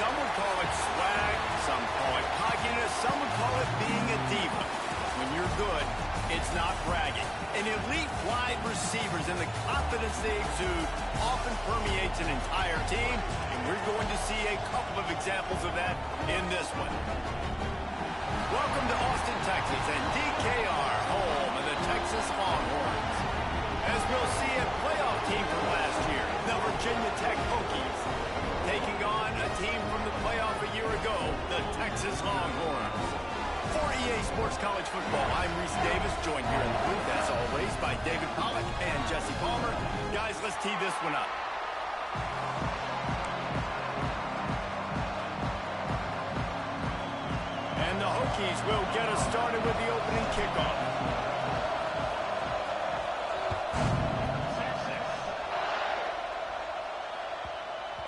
Some would call it swag, some call it cockiness, some would call it being a diva. When you're good, it's not bragging. An elite wide receivers and the confidence they exude often permeates an entire team, and we're going to see a couple of examples of that in this one. Welcome to Austin, Texas, and DKR, home of the Texas Longhorns. As we'll see, a playoff team from last year, the Virginia Tech Hokies, taking on a team from the playoff a year ago, the Texas Longhorns. For EA Sports College Football, I'm Reese Davis, joined here in the booth, as always, by David Pollack and Jesse Palmer. Guys, let's tee this one up. And the Hokies will get us started with the opening kickoff.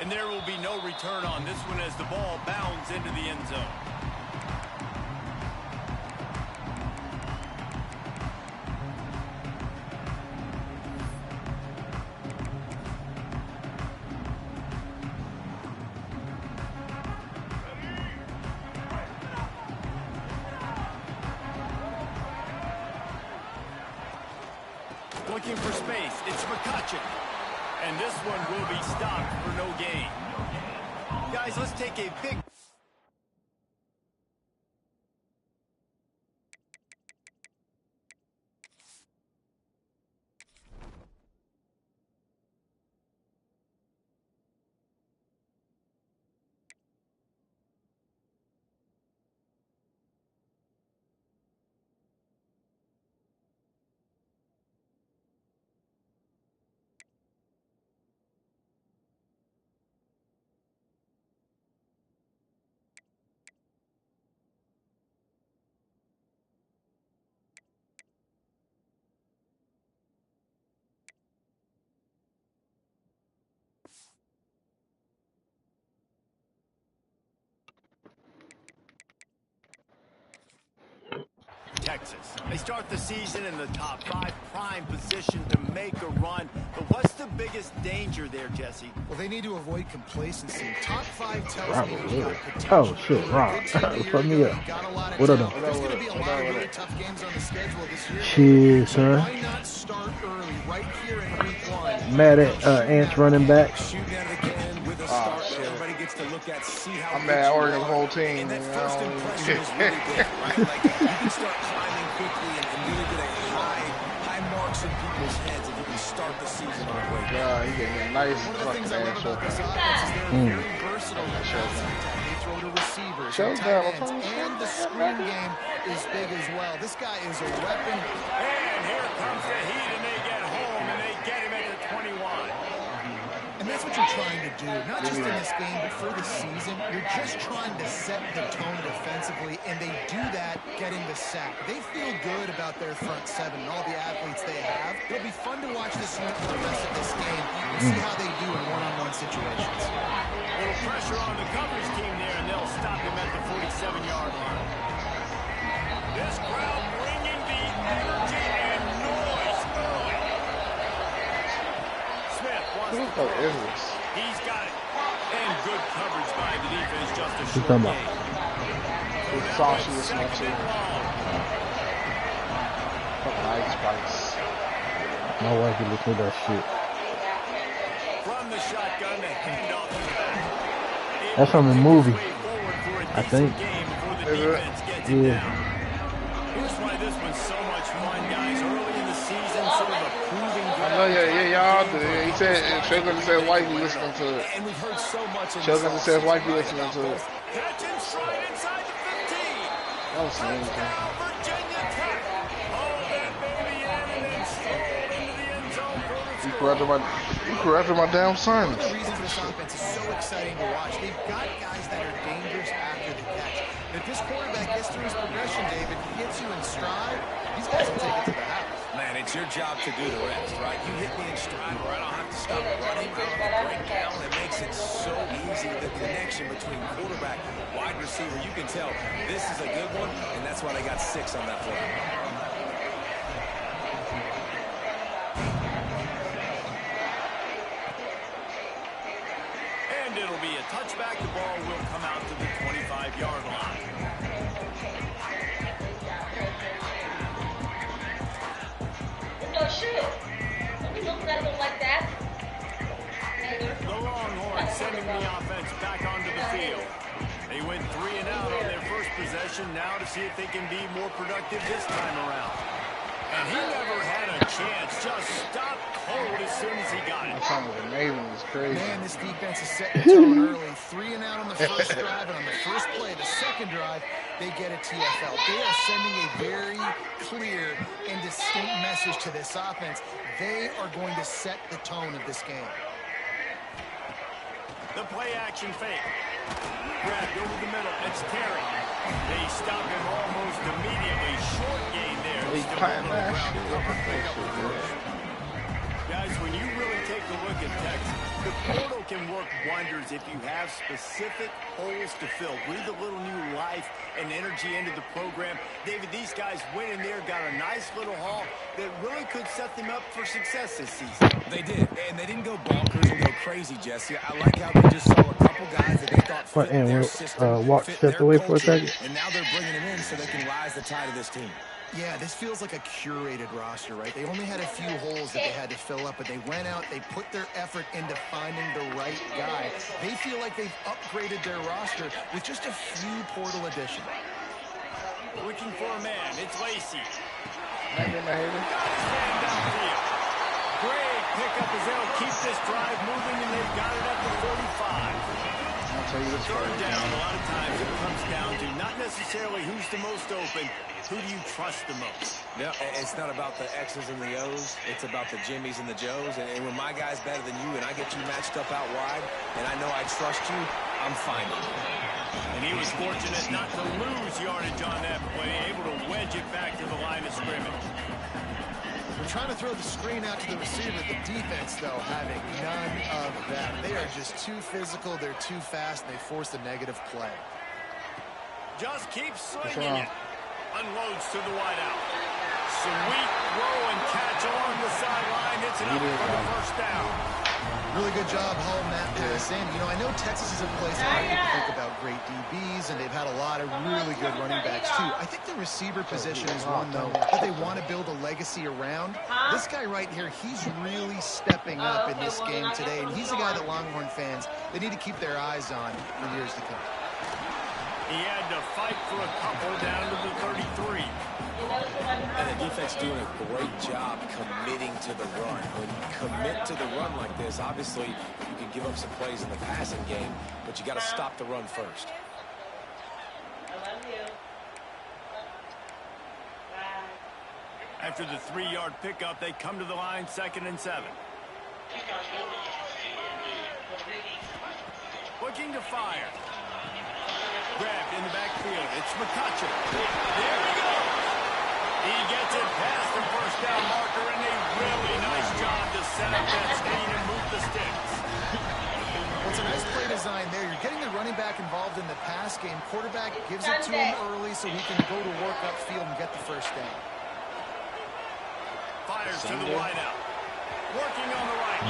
And there will be no return on this one as the ball bounds into the end zone. Looking for space, it's McCutcheon. And this one will be stopped for no gain. Guys, let's take a big... Texas. They start the season in the top 5, prime position to make a run. But what's the biggest danger there, Jesse? Well, they need to avoid complacency. Top 5 tells me he's got potential. Oh, shit, Rob. Put me up. What up? There's going to be a lot of really tough games on the schedule this year. Shit, sir. Why not start early, right here in week 1? Mad at Ants running back. Everybody gets to look at, see how I'm mad at Oregon's whole team. And that first impression is really good, right? Like, you can start climbing quickly and really get a high marks in people's heads if you can start the season on the way. Yeah, he getting a nice fucking ass shot. Very versatile. They throw to receivers, tight ends, and the screen game is big as well. This guy is a weapon. And here comes the heat, and they get home, and they get him at the 21. And that's what you're trying to do, not just in this game, but for the season. You're just trying to set the tone defensively, and they do that getting the sack. They feel good about their front seven and all the athletes they have. It'll be fun to watch this unit for the rest of this game and see how they do in one-on-one situations. A little pressure on the coverage team there, and they'll stop him at the 47-yard line. This crowd bringing the energy and noise early. Smith wants to throw. He's got it. And good coverage by the defense, just a short gain. It's saucy as much as fucking ice spice. My wife would listen to that shit. From the shotgun, the handoff to the back. That's from the movie, I think. Yeah. Here's why this one's so much fun, guys. Early in the season, sort of a proving ground. I know, y'all do. He said, Shogun says wifey listening to it. And we've heard so much. Shogun says wifey listening to it. Catch and stride inside the 15. That was amazing. Virginia Tech. Hold that baby in and then strolled into the end zone for the You corrected my damn son. One of the reasons this offense is so exciting to watch, they've got guys that are dangerous after the catch. If this quarterback gets through his progression, David, gets you in stride, these guys will take it to the house. Man, it's your job to do the rest, right? You hit me in stride where I don't have to stop running. I don't have to break down. It makes it so easy, the connection between quarterback and wide receiver. You can tell this is a good one, and that's why they got 6 on that play. And it'll be a touchback. The ball will come out to the 25-yard line. No shit. Don't be looking at them like that. The Longhorns sending the offense back onto the field. They went 3 and out on their first possession. Now to see if they can be more productive this time around. And he never had a chance. Just stopped cold as soon as he got it. That sounds amazing. It's crazy. Man, this defense is setting the tone early. 3 and out on the first drive, and on the first play, the second drive, they get a TFL. They are sending a very clear and distinct message to this offense. They are going to set the tone of this game. The play action fake. Grabbed over the middle. It's Terry. They stop him almost immediately. Short gain there. He's Still cutting a little that ground shit. to cover. Pick up the first. Guys, when you really take a look at Texas, the portal can work wonders if you have specific holes to fill. Breathe a little new life and energy into the program. David, these guys went in there, got a nice little haul that really could set them up for success this season. They did, and they didn't go bonkers and go crazy, Jesse. I like how they just saw a couple guys that they thought fit their system, Walk fit stepped their away for a culture, second. and now they're bringing them in so they can rise the tide of this team. Yeah, this feels like a curated roster, right? They only had a few holes that they had to fill up, but they went out, they put their effort into finding the right guy. They feel like they've upgraded their roster with just a few portal additions. Looking for a man. It's Lacey. Not getting a hater. Got his man downfield. Great pickup as they'll keep this drive moving, and they've got it at the 45. I'll tell you this Third right down, now. a lot of times it comes down to not necessarily who's the most open, who do you trust the most? No, it's not about the X's and the O's. It's about the Jimmies and the Joes. And when my guy's better than you and I get you matched up out wide and I know I trust you, I'm finding you. And he was fortunate not to lose yardage on that play, able to wedge it back to the line of scrimmage. We're trying to throw the screen out to the receiver. The defense, though, having none of that. They are just too physical. They're too fast. And they force a negative play. Just keep slinging it. Unloads to the wideout. Sweet throw and catch along the sideline. It's enough for the first down. Really good job hauling that pass in. You know, I know Texas is a place a lot of people think about great DBs, and they've had a lot of really good running backs, too. I think the receiver position is one, though, that they want to build a legacy around. This guy right here, he's really stepping up in this game today, and he's a guy that Longhorn fans, they need to keep their eyes on for years to come. He had to fight for a couple down to the 33. And the defense doing a great job committing to the run. When you commit to the run like this, obviously you can give up some plays in the passing game, but you got to stop the run first. I love you. Bye. After the 3-yard pickup, they come to the line, 2nd and 7. Looking to fire. Grabbed in the backfield. It's McCutcheon. There he goes. He gets it past the first down marker, and a really nice job to set up that screen and move the sticks. It's a nice play design there. You're getting the running back involved in the pass game. Quarterback gives it to him early so he can go to work upfield and get the first down. Fires to the wideout. Working on the right.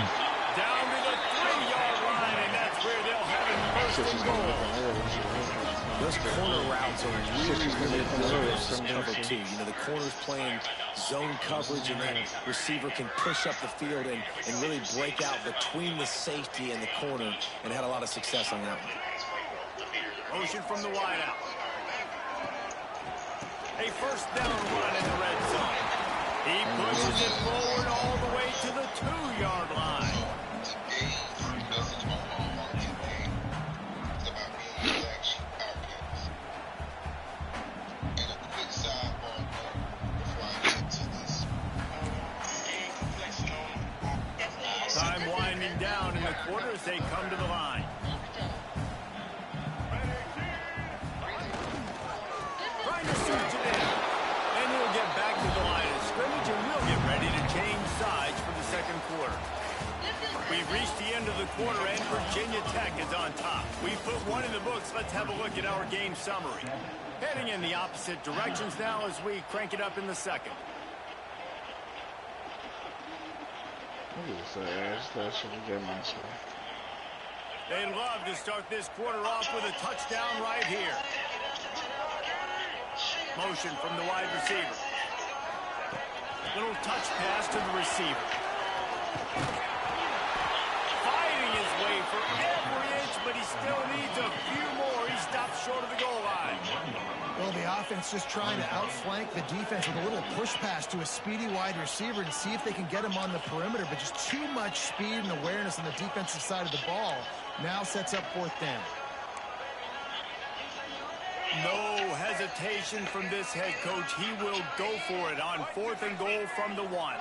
Down to the 3-yard line, and that's where they'll have it first and goal. Those corner routes are really, really important versus cover 2. You know, the corner's playing zone coverage, and that receiver can push up the field and really break out between the safety and the corner, and had a lot of success on that one. Motion from the wideout. A first down run in the red zone. He pushes it forward all the way to the 2-yard line. Time winding down in the quarter as they come to the line. Trying to surge it in. And he'll get back to the line of scrimmage, and we'll get ready to change sides for the second quarter. We've reached the end of the quarter, and Virginia Tech is on top. We put one in the books. Let's have a look at our game summary. Heading in the opposite directions now as we crank it up in the second. They love to start this quarter off with a touchdown right here. Motion from the wide receiver. Little touch pass to the receiver. Fighting his way for every inch, but he still needs a few more. He stops short of the goal line. Well, the offense just trying to outflank the defense with a little push pass to a speedy wide receiver to see if they can get him on the perimeter, but just too much speed and awareness on the defensive side of the ball. Now sets up 4th down. No hesitation from this head coach. He will go for it on 4th and goal from the 1. Trying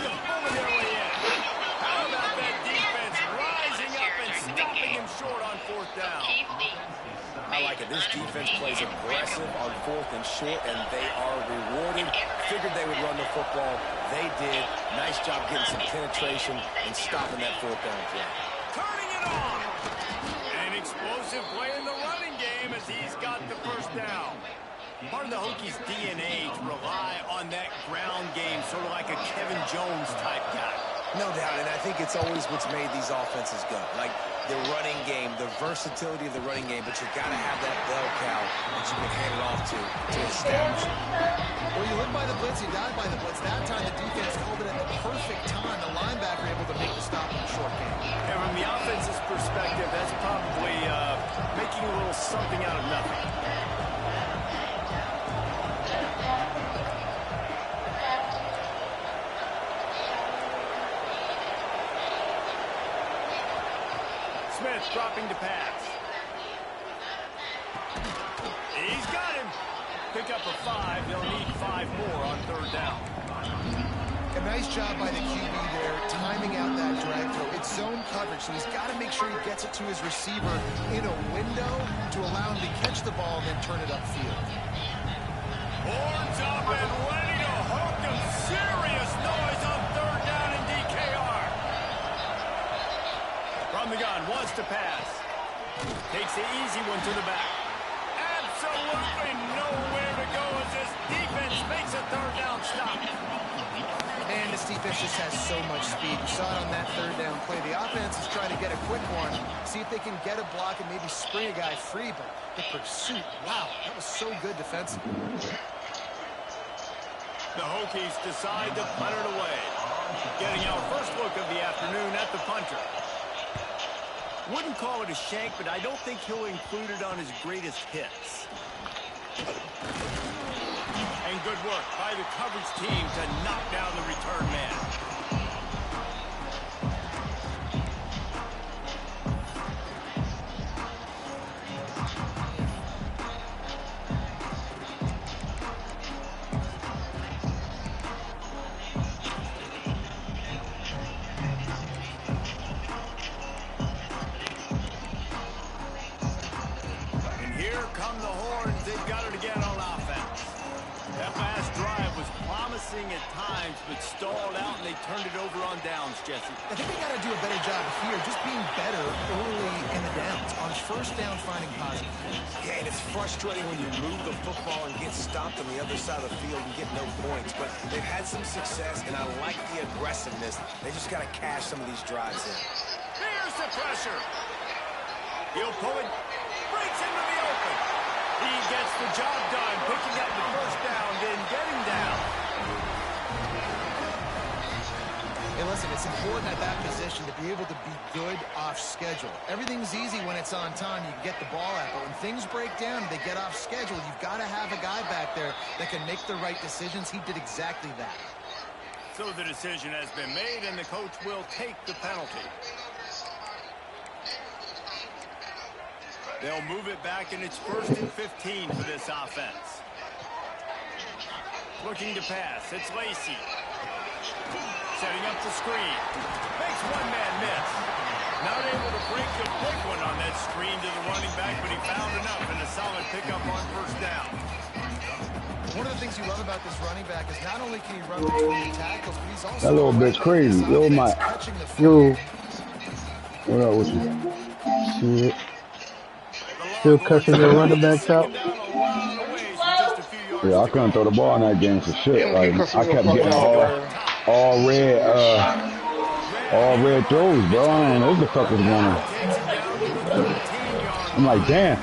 to pull it their way in. How about that defense rising up and stopping him short on 4th down? I like it. This defense plays aggressive on 4th and short, and they are rewarded. Figured they would run the football. They did. Nice job getting some penetration and stopping that 4th down play. Turning it on. An explosive play in the running game as he's got the 1st down. Part of the Hokies' DNA to rely on that ground game, sort of like a Kevin Jones type guy. No doubt, and I think it's always what's made these offenses go. Like the running game, the versatility of the running game, but you got to have that bell cow that you can hand it off to establish it. Well, you live by the blitz, you die by the blitz. That time the defense called it at the perfect time. The linebacker able to make the stop in the short game. And from the offense's perspective, that's probably making a little something out of nothing. Smith dropping to pass. He's got him. Pick up a 5. They'll need 5 more on 3rd down. A nice job by the QB there, timing out that drag throw. It's zone coverage, so he's got to make sure he gets it to his receiver in a window to allow him to catch the ball and then turn it upfield. Horns up and ready to hook him. Serious noise on 3rd down in DKR. From the gun, wants to pass. Takes the easy one to the back. Absolutely nowhere to go as this defense makes a 3rd down stop. Man, this defense just has so much speed. You saw it on that 3rd down play. The offense is trying to get a quick one, see if they can get a block and maybe spring a guy free, but the pursuit, wow, that was so good defensively. The Hokies decide to punt it away. Getting our first look of the afternoon at the punter. Wouldn't call it a shank, but I don't think he'll include it on his greatest hits. And good work by the coverage team to knock down the return man. And here come the horns. They've got it again on offense. That last drive was promising at times, but stalled out, and they turned it over on downs, Jesse. I think they got to do a better job here, just being better early in the downs. On 1st down, finding positive. Yeah, and it's frustrating when you move the football and get stopped on the other side of the field and get no points. But they've had some success, and I like the aggressiveness. They just got to cash some of these drives in. Here's the pressure. He'll pull it. Breaks into the open. He gets the job done, picking up the 1st down, then getting down. Hey, listen, it's important at that position to be able to be good off schedule. Everything's easy when it's on time. You can get the ball out, but when things break down and they get off schedule, you've got to have a guy back there that can make the right decisions. He did exactly that. So the decision has been made, and the coach will take the penalty. They'll move it back, and it's 1st and 15 for this offense. Looking to pass. It's Lacey. Setting up the screen. Makes one man miss. Not able to break the big one on that screen to the running back, but he found enough and a solid pickup on 1st down. One of the things you love about this running back is not only can he run between the tackles, but he's also That little bit's crazy. Yo, my, yo, what up with you? Shit. Still cussing your running backs out? Yeah, I couldn't throw the ball in that game for shit. Like, I kept getting all red all red throws, bro. I don't know what the fuck was going on. I'm like, damn.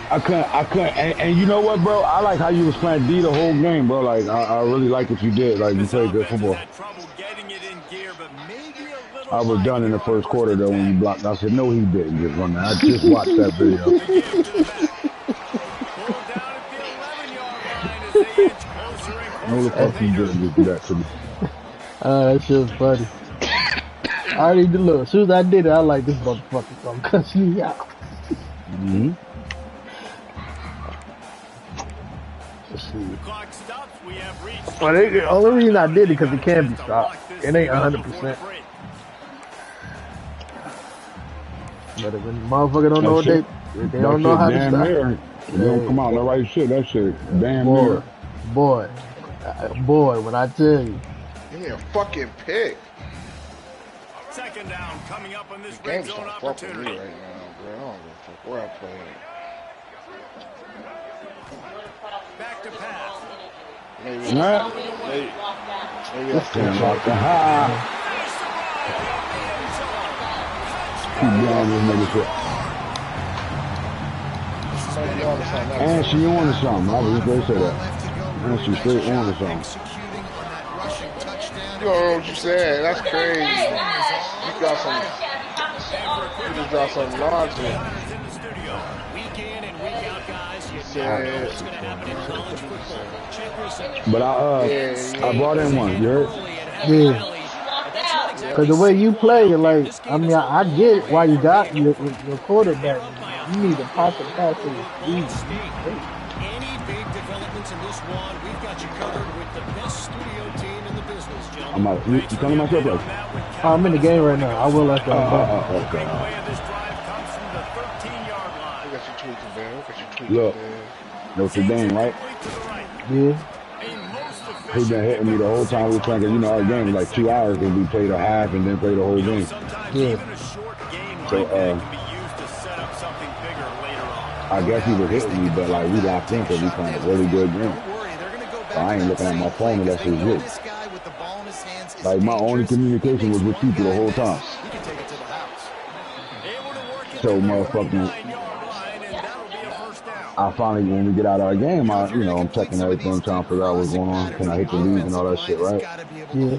I couldn't, and you know what, bro? I like how you was playing D the whole game, bro. Like, I really like what you did. Like, you played good football. I was done in the first quarter, though, when you blocked. I said, no, he didn't just run that. I just watched that video. No, the fuck you didn't just do that to me. That shit was funny. I already did look. As soon as I did it, I like this motherfucker gonna cuss me out. Mm-hmm. Well, the only reason I did it because it can be stopped. It ain't 100%. But if a motherfucker don't know what they don't know how to stop. It don't come out the right shit. That shit damn near. Boy, when I tell you. Give me a fucking pick. Second down coming up on this red zone opportunity right now, bro. I don't give a fuck where I play it. Back to pass. Maybe Right. Keep doing this nigga shit. And she on to something. I was just going to say that. And she straight on to something. You don't know what you said. That's crazy. You got some. You just got some logic. But I brought in one. You heard? Yeah. Because the way you play, like, I mean, I get it why you got your quarterback. You need a pocket pass to the speed. Any big developments in this one, we've got you covered with the best studio team in the business, gentlemen. You telling myself that? I'm in the game right now. I will let that go. Okay. Look, Notre Dame, right? Yeah. He been hitting me the whole time we were playing, because you know our game was like 2 hours, and we played a half and then played the whole game. Yeah. So I guess he was hitting me, but like we locked in because we playing a really good game. So I ain't looking at my phone unless it's good. Like my only communication was with people the whole time. So motherfucking, I finally, when we get out of our game, I'm checking everything, trying to figure out what's going on. Can I hit the league and all that shit, right? Yeah.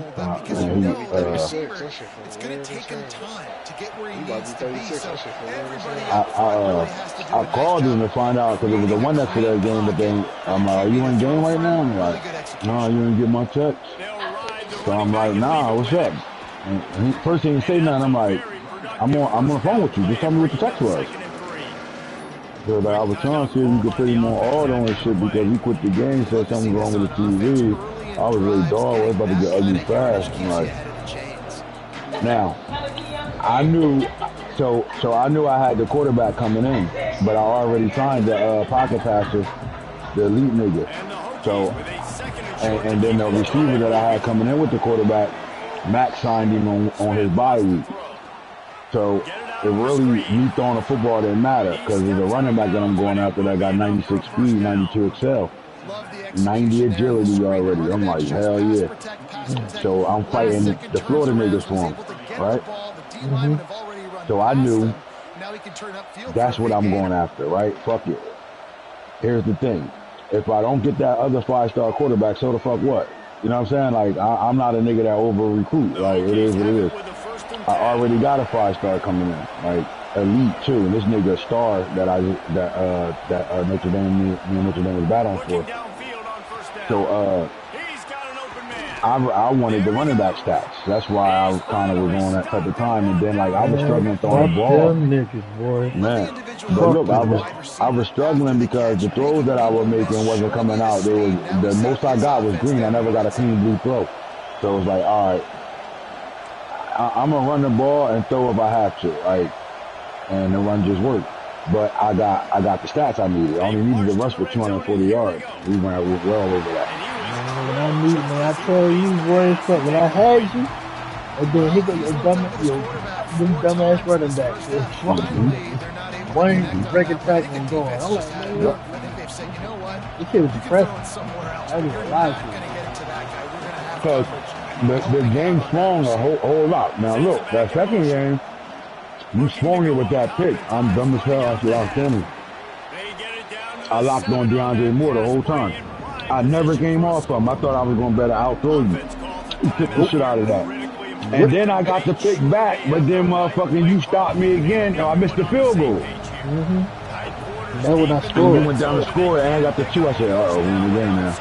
And he, it's gonna take him time to get where he needs to be. So I called him to find out, because it was the one next to that game, but then I'm like, are you in game right now? I'm like, no, you didn't get my text. So I'm like, nah, what's up? And he, first he didn't say nothing. I'm like, I'm on the phone with you. Just tell me what the text was. So like, I was trying to see if you could put him on auto and shit, because he quit the game, said something wrong with the TV. I was really dog, I was about to get ugly fast. I'm like, now, I knew, so I knew I had the quarterback coming in, but I already signed the pocket passer, the elite nigga. So, and then the receiver that I had coming in with the quarterback, Max signed him on his bye week. So it really, me throwing the football didn't matter, because there's a running back that I'm going after that got 96 speed, 92 excel, 90 agility already. I'm like, hell yeah. So I'm fighting the Florida niggas for him, right? Mm-hmm. So I knew that's what I'm going after, right? Fuck it. Here's the thing. If I don't get that other 5-star quarterback, so the fuck what? You know what I'm saying? Like, I'm not a nigga that over-recruit. Like, it is what it is. I already got a 5-star coming in, like elite too. And this nigga a star that Notre Dame, me and Notre Dame was battling for. So I wanted the running back stats. That's why I kind of was on that type of time. And then like I was struggling throwing the ball. Man, but look, I was struggling because the throws that I was making wasn't coming out. The most I got was green. I never got a clean blue throw. So it was like, all right, I'm gonna run the ball and throw if I have to, like, and the run just worked. But I got the stats I needed. I only needed to rush for 240 yards. We went well over that. Man, I tell you, boy, when I had you, and then he got them dumbass running backs. One breaking tackle and going. I'm like, man, this shit was depressing. I didn't even lie to you. the game swung a whole lot. Now look, that second game, you swung it with that pick. I'm dumb as hell. I locked on. I locked on DeAndre Moore the whole time. I never came off of him. I thought I was going to better outthrow you. He took the shit out of that. And then I got the pick back, but then motherfucking you stopped me again. I missed the field goal. That when I scored. And we went down to score and I got the 2. I said, uh-oh, we're in the game now.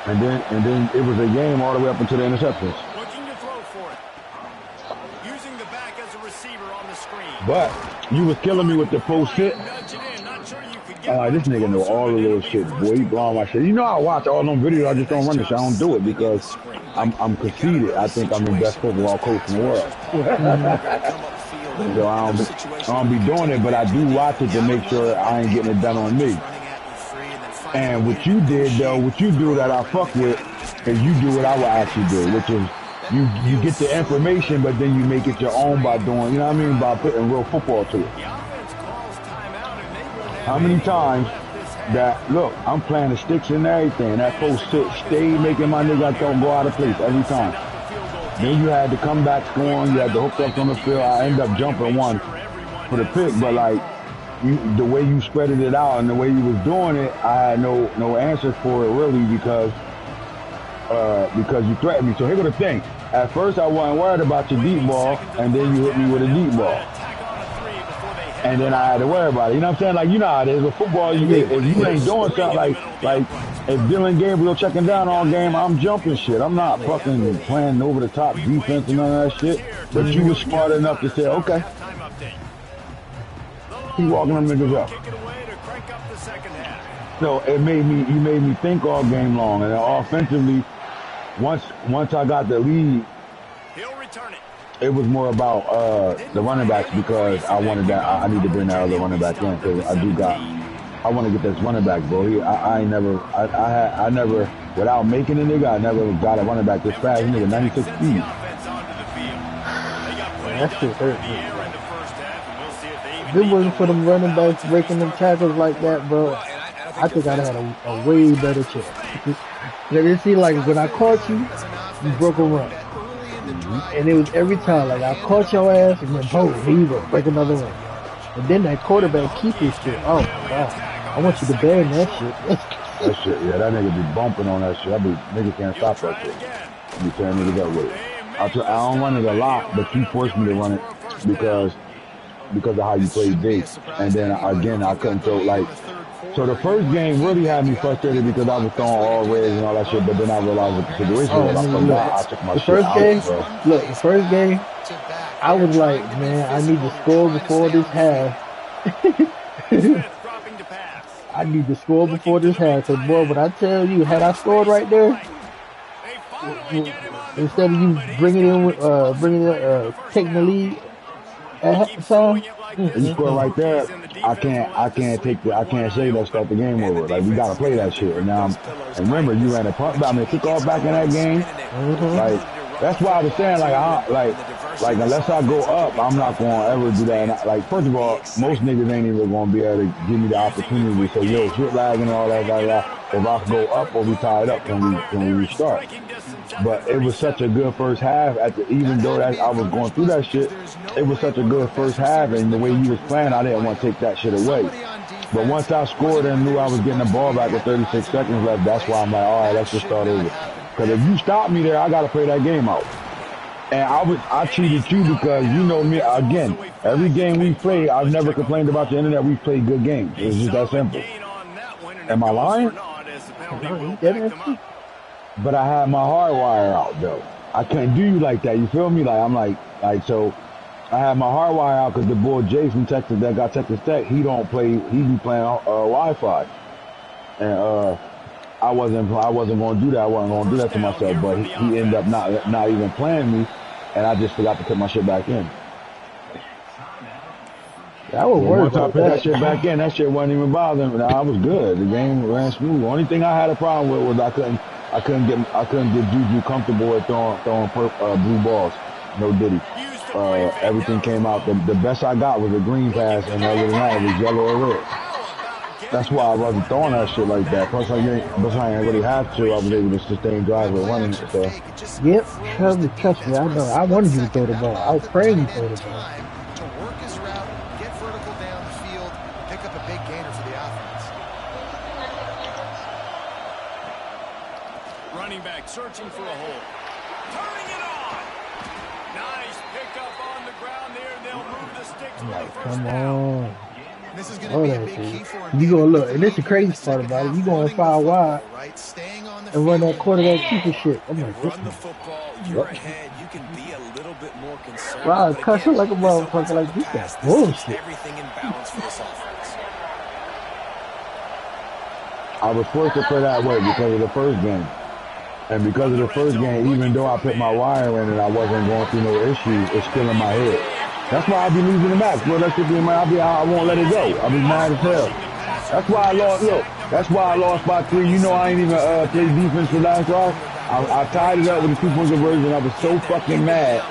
And then it was a game all the way up until the interceptions. Looking to throw for it. Using the back as a receiver on the screen. But you was killing me with the post hit. This nigga know all the little shit, boy. He blowing my shit. You know I watch all them videos. I just don't run the shit. I don't do it because I'm conceited. I think I'm the best football coach in the world. So I don't be doing it, but I do watch it to make sure I ain't getting it done on me. And what you did though, what you do that I fuck with, is you do what I would actually do, which is you get the information, but then you make it your own by doing, you know what I mean, by putting real football to it. How many times that, look, I'm playing the sticks and everything, that post sit stay making my nigga don't go out of place every time. Then you had to come back scoring, you had to hook up on the field. I end up jumping one for the pick, but like, the way you spreaded it out and the way you was doing it, I had no answer for it really because you threatened me. So here go the thing. At first I wasn't worried about your deep ball, and then you hit me with a deep ball. And then I had to worry about it. You know what I'm saying? Like, you know how it is with football. If you ain't doing something like if Dylan Gabriel checking down all game, I'm jumping shit. I'm not fucking playing over the top defense and none of that shit. But you was smart enough to say, okay. Keep walking them niggas up. So you made me think all game long. And offensively, once I got the lead, it was more about the running backs because I wanted that. I need to bring that other running back in because I want to get this running back, bro. I never, without making a nigga, I never got a running back this fast. Nigga, 96 speed. That shit hurt me. If it wasn't for them running backs breaking them tackles like that, bro, I think I'd have had a way better chance. It seemed like when I caught you, you broke a run. And it was every time, like I caught your ass and then boom, here you go, break another run. And then that quarterback keeper shit, oh my God. I want you to ban that shit. That shit, yeah, that nigga be bumping on that shit. Nigga can't stop that shit. You tearing niggas up with it. I don't run it a lot, but you forced me to run it because of how you played base. And then again, I couldn't throw like. So the first game really had me frustrated because I was throwing all reds and all that shit. But then I realized what the situation was. I took my shit out. The first game, I was like, man, I need to score before this half. I need to score before this half. So boy, when I tell you, had I scored right there, instead of you taking the lead at halftime. You score right there. I can't say let's start the game over. Like we gotta play that shit. And now, and remember, you ran a punt back. I mean, kickoff back in that game. Like that's why I was saying, like unless I go up, I'm not gonna ever do that. And like first of all, most niggas ain't even gonna be able to give me the opportunity to say, yo, shit lagging and all that. If I go up or we tie it up, when we restart. But it was such a good first half. Even though I was going through that shit, it was such a good first half. And the way he was playing, I didn't want to take that shit away. But once I scored and knew I was getting the ball back with 36 seconds left, that's why I'm like, all right, let's just start over. Because if you stop me there, I got to play that game out. And I cheated you because you know me, again, every game we play, I've never complained about the internet. We play good games. It's just that simple. Am I lying? But I had my hard wire out though. I couldn't do you like that. You feel me? Like I'm like so. I had my hard wire out because the boy Jay from Texas that got Texas Tech. He don't play. He be playing Wi-Fi, and I wasn't going to do that. I wasn't going to do that to myself. But he ended up not even playing me, and I just forgot to put my shit back in. That would work. Once I put that shit back in, that shit wasn't even bothering me. I was good. The game ran smooth. The only thing I had a problem with was I couldn't get Juju comfortable with throwing blue balls. No diddy. Everything came out. The best I got was a green pass, and other than that, it was yellow or red. That's why I wasn't throwing that shit like that. Plus, I didn't really have to. I was able to sustain drives with running. So. Yep, trust me, I know. I wanted you to throw the ball. I was praying you throw the ball. To work his route, get vertical down the field, pick up a big gainer for the offense. Running back searching for a hole. Turning it on. Nice pickup on the ground there. They'll move the sticks for the first down. On. This is going to be a big key for him. You gonna look, and this is the crazy part about it. You going 5 wide and run that quarterback keeper shit. I'm like, run the football. You're ahead. You can be a little bit more concerned. Wow, cuss it like a motherfucker like this. That's bullshit. Everything in balance for this offense. I was forced to play that way because of the first game. And because of the first game, even though I put my wire in and I wasn't going through no issues, it's still in my head. That's why I be losing the match, bro. That should be in my. I won't let it go. I be mad as hell. That's why I lost. Look, that's why I lost by 3. You know, I ain't even play defense for last drive. I tied it up with a 2-point conversion. I was so fucking mad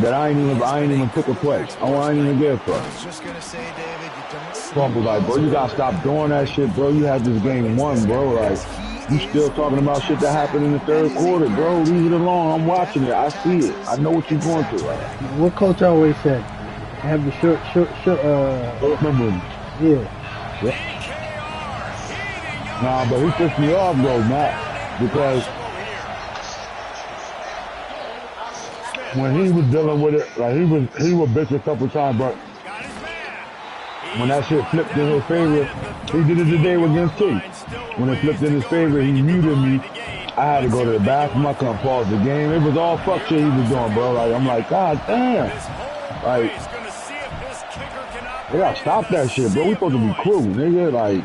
that I ain't even took a play. I ain't even get a play. Trump was like, bro, you gotta stop doing that shit, bro. You had this game won, bro. Like, you still talking about shit that happened in the third quarter, bro. Leave it alone. I'm watching it. I see it. I know what you're going through. What coach always said? Have the short remember him. Yeah. Nah, but he pissed me off, bro, Matt, because when he was dealing with it, like he was bitch a couple times, but when that shit flipped in his favor, he did it today against T. When it flipped in his favor, he muted me. I had to go to the bathroom. I couldn't pause the game. It was all fuck shit he was doing, bro. Like, I'm like, God damn. Like, they gotta stop that shit, bro. We supposed to be cool, nigga. Like,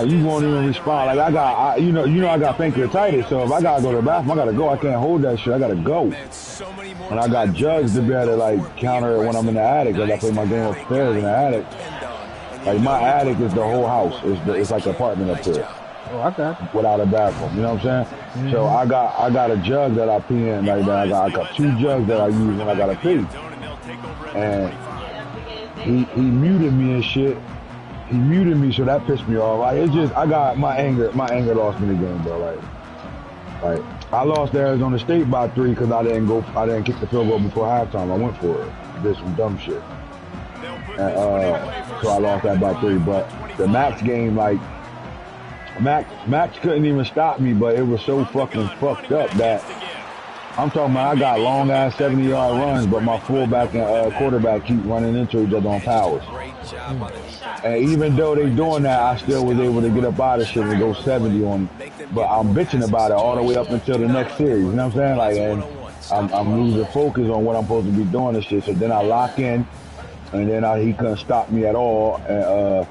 you won't even respond. Like, you know, I got pancreatitis, so if I gotta go to the bathroom, I gotta go. I can't hold that shit. I gotta go. And I got judged to be able to, like, counter it when I'm in the attic, because I play my game upstairs in the attic. Like, my attic is the whole house. It's like an apartment up there. Oh, I got it. Without a bathroom, you know what I'm saying? So I got a jug that I pee in like that. I got 2 jugs that I use when I gotta pee. And he muted me and shit. He muted me, so that pissed me off. Like, it's just, I got my anger lost me the game, bro. Like I lost to Arizona State by 3 because I didn't kick the field goal before halftime. I went for it. Did some dumb shit. And so I lost that by 3. But the Max game, like, Max couldn't even stop me, but it was so fucking fucked up that I'm talking about I got long ass 70-yard runs, but my fullback and quarterback keep running into each other on powers. And even though they doing that, I still was able to get up out of shit and go 70 on them. But I'm bitching about it all the way up until the next series. You know what I'm saying? Like, and I'm losing focus on what I'm supposed to be doing and shit. So then I lock in, and then he couldn't stop me at all. And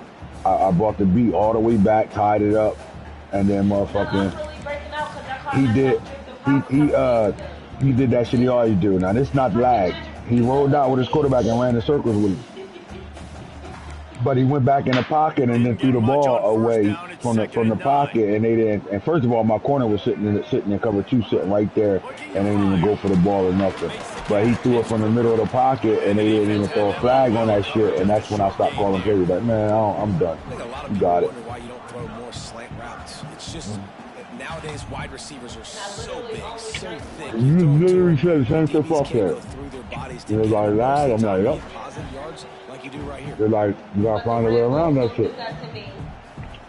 I brought the beat all the way back, tied it up, and then motherfucking he did that shit he always do. Now this not lag. He rolled out with his quarterback and ran in circles with him. But he went back in the pocket and then threw the ball away from the pocket, and they didn't. And first of all, my corner was sitting in cover 2, sitting right there, and they didn't even go for the ball or nothing. But he threw it from the middle of the pocket, and they didn't even throw a flag on that shit. And that's when I stopped calling plays. Like, man, I'm done. You got it. Why you don't throw more slant routes? It's just nowadays wide receivers are so big, so thick. You literally said the same shit off there. You're like that. I'm like, yep. They're like, you gotta find a way around that shit.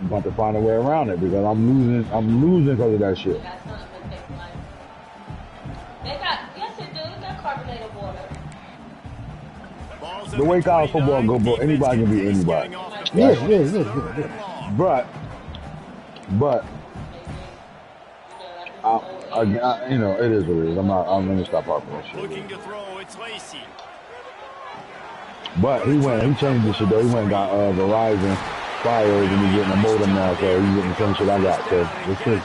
You got to find a way around it because I'm losing because of that shit. The way college football go, bro, anybody can be anybody. Yeah. But I, you know, it is what it is. I'm gonna stop harping on shit. Looking to throw, it's Lacey. But he changed the shit though. He went and got Verizon Fires, and he's getting a modem now, so he's getting the same shit I got. So let's see.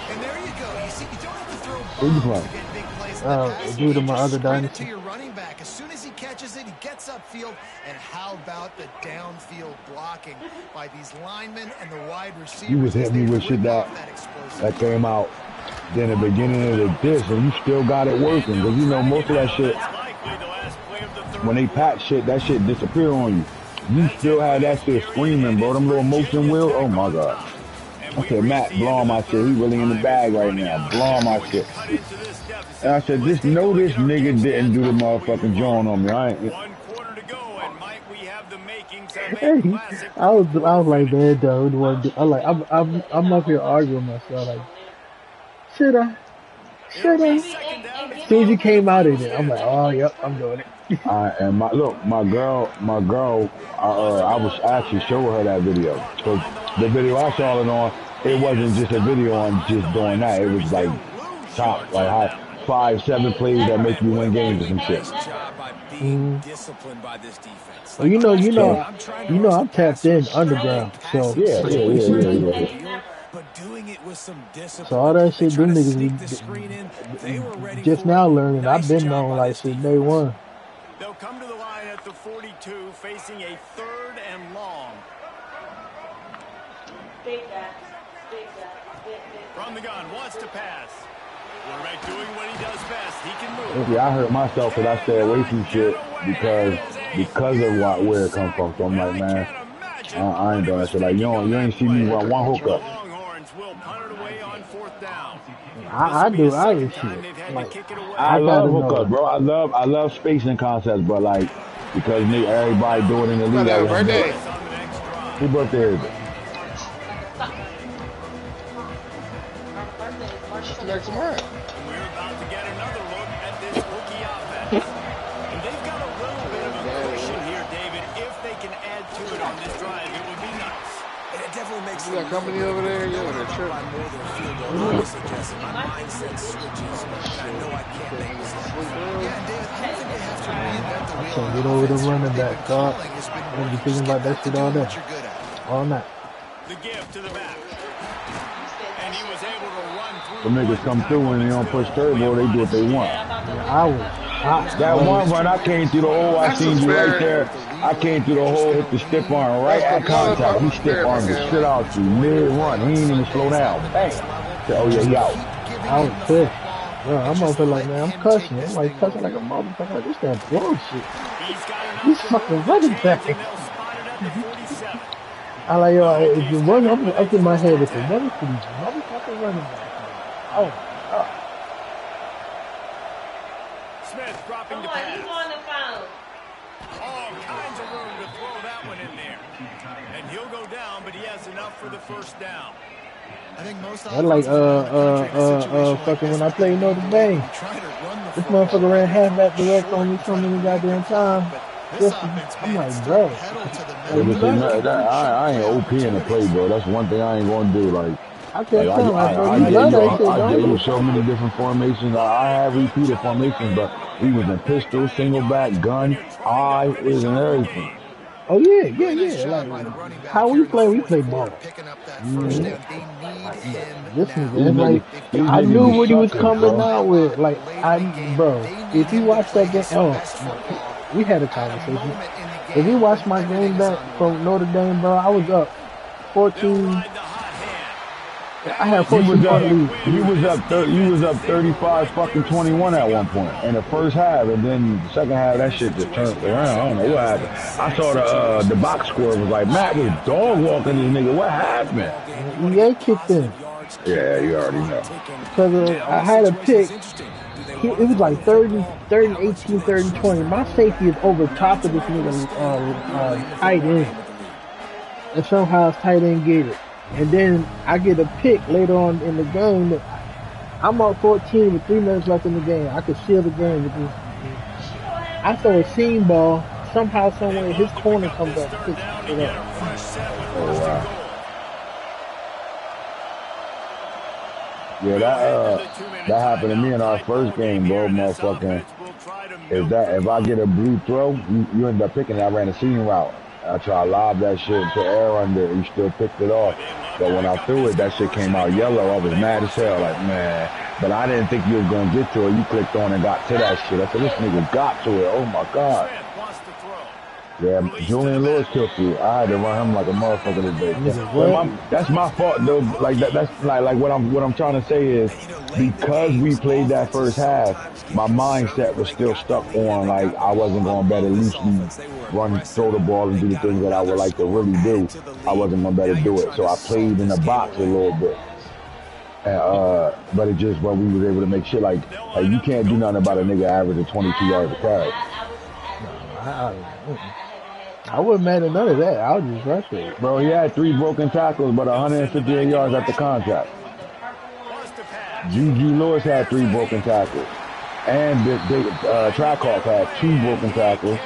And there you go. You see, you don't have to throw Who you playing? Due to my other Dynasty. To your running back. As soon as he catches it, he gets upfield. And how about the downfield blocking by these linemen and the wide receivers? You was hitting me with shit that came out in the beginning of the disc, and you still got it working. Because you know most of that shit, when they patch shit, that shit disappear on you. You still had that shit screaming, bro. Them little motion wheels. Oh my god. I said, Matt, blowing my shit. He really in the bag right now. Blowing my shit. And I said, just know this nigga didn't do the motherfucking joint on me. I ain't. Hey, I was like, man, dude, what do? I'm up here arguing with myself. Like, should I? Should I? As soon as you came out of it, I'm like, oh, yep, I'm doing it. And my girl, I was actually showing her that video because the video I saw it on, it wasn't just a video on just doing that. It was like top, like high 5, 7 plays that make you win games or some shit. Well, I'm tapped in underground, so Yeah. So all that shit, them niggas be just now learning. I've been knowing like since day one. They'll come to the line at the 42, facing a 3rd and long. Big guy. From the gun, wants to pass. Quarterback doing what he does best. He can move. Yeah, I hurt myself because I stay away from shit because of where it comes from. So I'm like, man, I ain't doing that shit. Like, you ain't see me run one hookup. I do shit. Like, I love hookup, bro. I love spacing concepts, but like because everybody do it in the league. Birthday. Whose birthday is it? Next month. We're about to get another look at this rookie offense. And they've got a little bit of a cushion here, David. If they can add to it on this drive, it would be nice. And it definitely makes You got company over there? You over there tripping? My mindset switches. I know I can't make mistakes. I can't get over the running back, dog. I'm gonna be thinking about that shit all day, all night. The give to the back. And he was able to run through. The niggas come through and they don't push turbo, they do what they want. I was hot. That one run, I came through the hole, I seen you right there. I came through the hole, hit the stiff arm right at contact. He stiff armed the shit out you mid-run. He ain't even slow down. Bang. Oh yeah, he out. I was pissed. Bro, I'm over like, man, I'm cussing. I'm like cussing like a motherfucker. This damn bullshit. He's fucking running back. I like, yo, if you run up in my head, if you run for these motherfucking running back. Oh, God. Smith dropping the pass. All kinds of room to throw that one in there. And he'll go down, but he has enough for the first down. I think most I like fucking when I played Notre Dame. This motherfucker ran halfback direct on me so many goddamn times. I'm like, bro. I ain't OP in the play, bro. That's one thing I ain't gonna do. Like, I can't tell like, bro, you love that shit, I gave you so many different formations. I have repeated formations, but we was in pistol, single back, gun, eye, is and everything. Oh yeah. Like how we play ball. This is like I knew what he was coming out with. Like bro, if you watch that game, we had a conversation. If you watch my game back from Notre Dame, bro, I was up 14. I had 14 lead. You was up 35 fucking 21 at one point in the first half, and then the second half that shit just turned around. I don't know what happened. I saw the box score was like Matt was dog walking this nigga. What happened? EA kicked in. Yeah, you already know. Because I had a pick. It was like 30 and 18, 30 and 20. My safety is over top of this nigga tight end. And somehow tight end get it. And then I get a pick later on in the game. I'm up 14 with 3 minutes left in the game. I could seal the game with this. I throw a seam ball. Somehow, somewhere, his corner comes up. Oh, wow. Yeah, that happened to me in our first game, bro, motherfucking. If I get a blue throw, you end up picking it. I ran a seam route. I try to lob that shit to air under. He still picked it off. But when I threw it, that shit came out yellow. I was mad as hell, like, man. But I didn't think you was going to get to it. You clicked on and got to that shit. I said, this nigga got to it. Oh, my God. Yeah, Julian Lewis killed you. I had to run him like a motherfucker today. That's my fault though. Like that's like what I'm trying to say is because we played that first half, my mindset was still stuck on like I wasn't going to better loosely run, throw the ball, and do the things that I would like to really do. I wasn't going to better do it, so I played in the box a little bit. But it just we was able to make shit like you can't do nothing about a nigga averaging 22 yards a carry. I wasn't mad at none of that. I was just frustrated. Bro, he had 3 broken tackles, but 158 yards at the contract. Juju Lewis had 3 broken tackles. And Trackhawk had 2 broken tackles.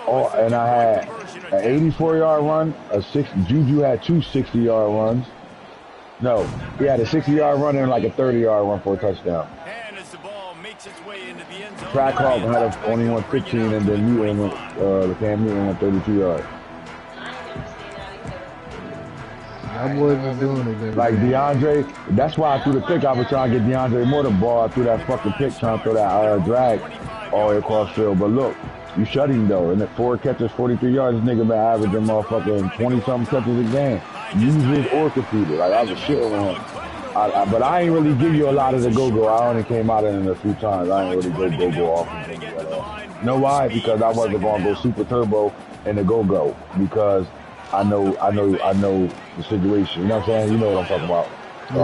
Oh, and I had an 84-yard run. Juju had 2 60-yard runs. No, he had a 60-yard run and like a 30-yard run for a touchdown. Trackhawk had only won 15, and then Newton went, Cam Newton went 32 yards. I wasn't doing it. Like DeAndre, that's why I threw the pick. I was trying to get DeAndre more the ball. I threw that fucking pick, trying to throw that drag all the way across field. But look, you shut him though. And at 4 catches, 43 yards, this nigga been averaging motherfucking 20-something catches a game. Uses or competed. Like I was shitting on him. But I ain't really give you a lot of the go-go. I only came out in it a few times. I ain't really go-go off of him at all. You know why? Because I wasn't gonna go super turbo in the go-go because I know the situation. You know what I'm saying? You know what I'm talking about. So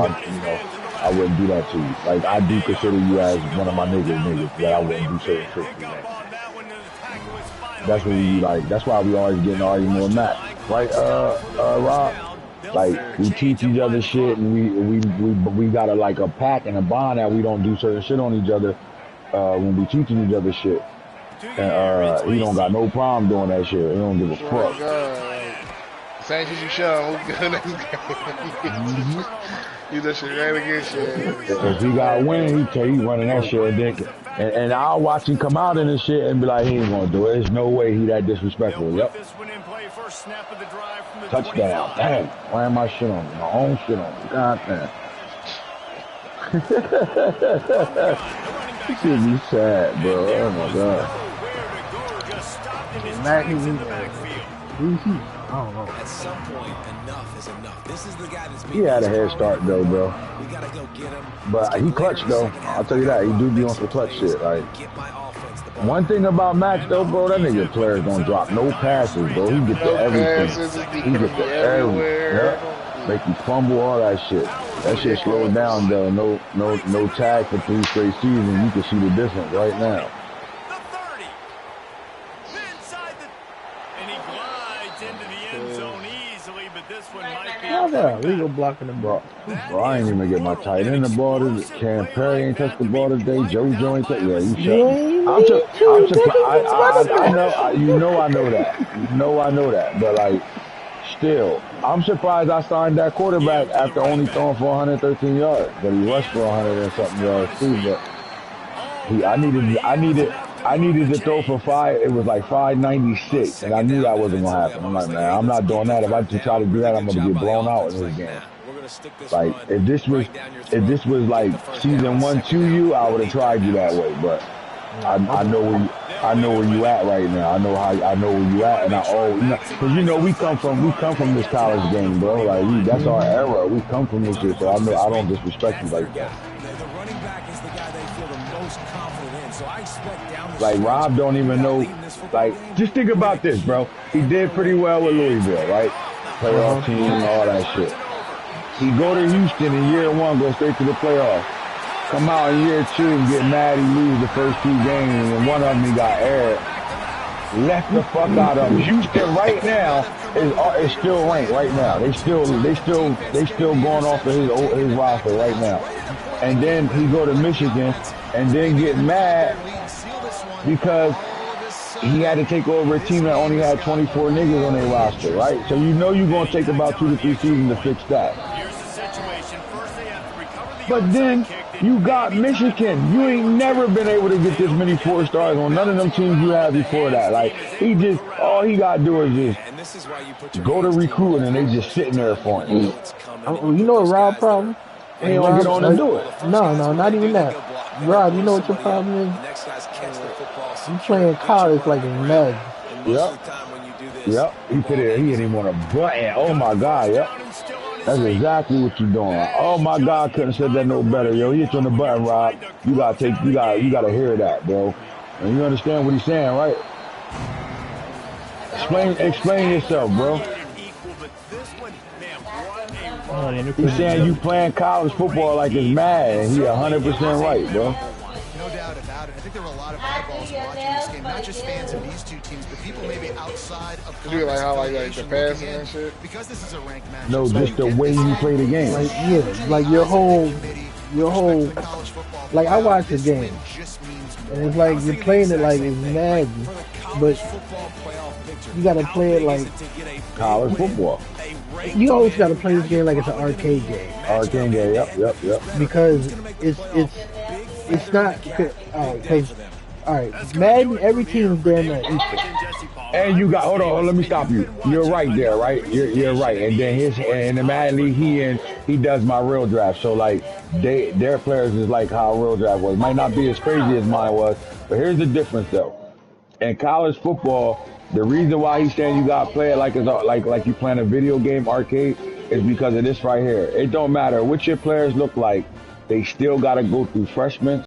I wouldn't do that to you. Like I do consider you as one of my niggas that I wouldn't do certain shit to you. That's when you like. That's why we always get in argument with Matt, right? Rob. Like we teach each other shit, and we got a pact and a bond that we don't do certain shit on each other when we teaching each other shit. And he don't got no problem doing that shit. He don't give a fuck. Same shit you show. You that shit right against shit. If he got a win, he tell you running that shit, and I'll watch him come out in this shit and be like, he ain't gonna do it. There's no way he that disrespectful. Yep. Touchdown. Damn. Why am I shit on me? My own shit on me. God damn. This shit be sad, bro. Oh my god. I don't know. At some point, enough is enough. This is the guy that's he had a head start though, bro. We gotta go get him. But he clutched though. I'll tell you that. He do be on some clutch shit. Like one thing about Max though, bro, that nigga player's gonna drop no passes, bro. He get to everything. He get to everywhere. Yep. Make you fumble, all that shit. That shit slowed down though. No tag for 3 straight seasons. You can see the difference right now. Legal blocking the ball. Bro, I ain't even get my tight end the ball. Cam Perry ain't touched the ball today. JoJo ain't touched. Yeah, you shut. I'm surprised. I know. I know that. I know that. But like, still, I'm surprised I signed that quarterback after only throwing for 113 yards. But he rushed for 100 and something yards too. But I needed to throw for 5. It was like 596, and I knew that wasn't gonna happen. I'm like, man, I'm not doing that. If I just try to do that, I'm gonna get blown out in this game. Like, if this was like season 1 2U, I would have tried you that way. But I know where you at right now. I know where you at, and because we come from this college game, bro. Like that's our era. We come from this shit, so I don't disrespect you like that. The running back is the guy they feel the most confident in, so I expect down the like Rob don't even know. Like, just think about this, bro. He did pretty well with Louisville, right? Playoff team, all that shit. He go to Houston in year 1, go straight to the playoffs. Come out in year 2 and get mad. He lose the first 2 games, and one of them he got aired. Left the fuck out of him. Houston right now is still ranked right now. They still going off of his roster right now. And then he go to Michigan and then get mad because he had to take over a team that only had 24 niggas on their roster, right? So you're going to take about 2 to 3 seasons to fix that. But then you got Michigan. You ain't never been able to get this many 4 stars on none of them teams you had before that. Like, all he got to do is just go to recruiting, and they just sitting there for him. You know what Rob problem? He don't get on and do it. No, not even that. Rob, you know what your problem is? You playing college like in Madden. Yep. Yep. He put it. He didn't want a button. Oh my God. Yep. That's exactly what you're doing. Oh my God, couldn't have said that no better, yo. He hit you on the button, Rob. You gotta hear that, bro. And you understand what he's saying, right? Explain yourself, bro. He's saying you playing college football like it's mad, and he 100% right, bro. No doubt about it. I think there were a lot of eyeballs watching this game, not just fans of these two teams, but people maybe outside of you like how like the passing and shit. Because this is a ranked match. No, just the way you play the game. Like like your whole. Like I watch the game, and it's like you're playing it like it's Madden, but you gotta play it like college football. You always gotta play this game like it's an arcade game. Arcade game, yep. Because it's not because Madden, every team is damn near equal. And you got hold on, let me stop you. You're right there, right? You're right. And then in the Madden League, he does my real draft. So like their players is like how a real draft was. Might not be as crazy as mine was, but here's the difference though. In college football, the reason why he's saying you gotta play it like it's like you playing a video game arcade is because of this right here. It don't matter what your players look like, they still gotta go through freshmen.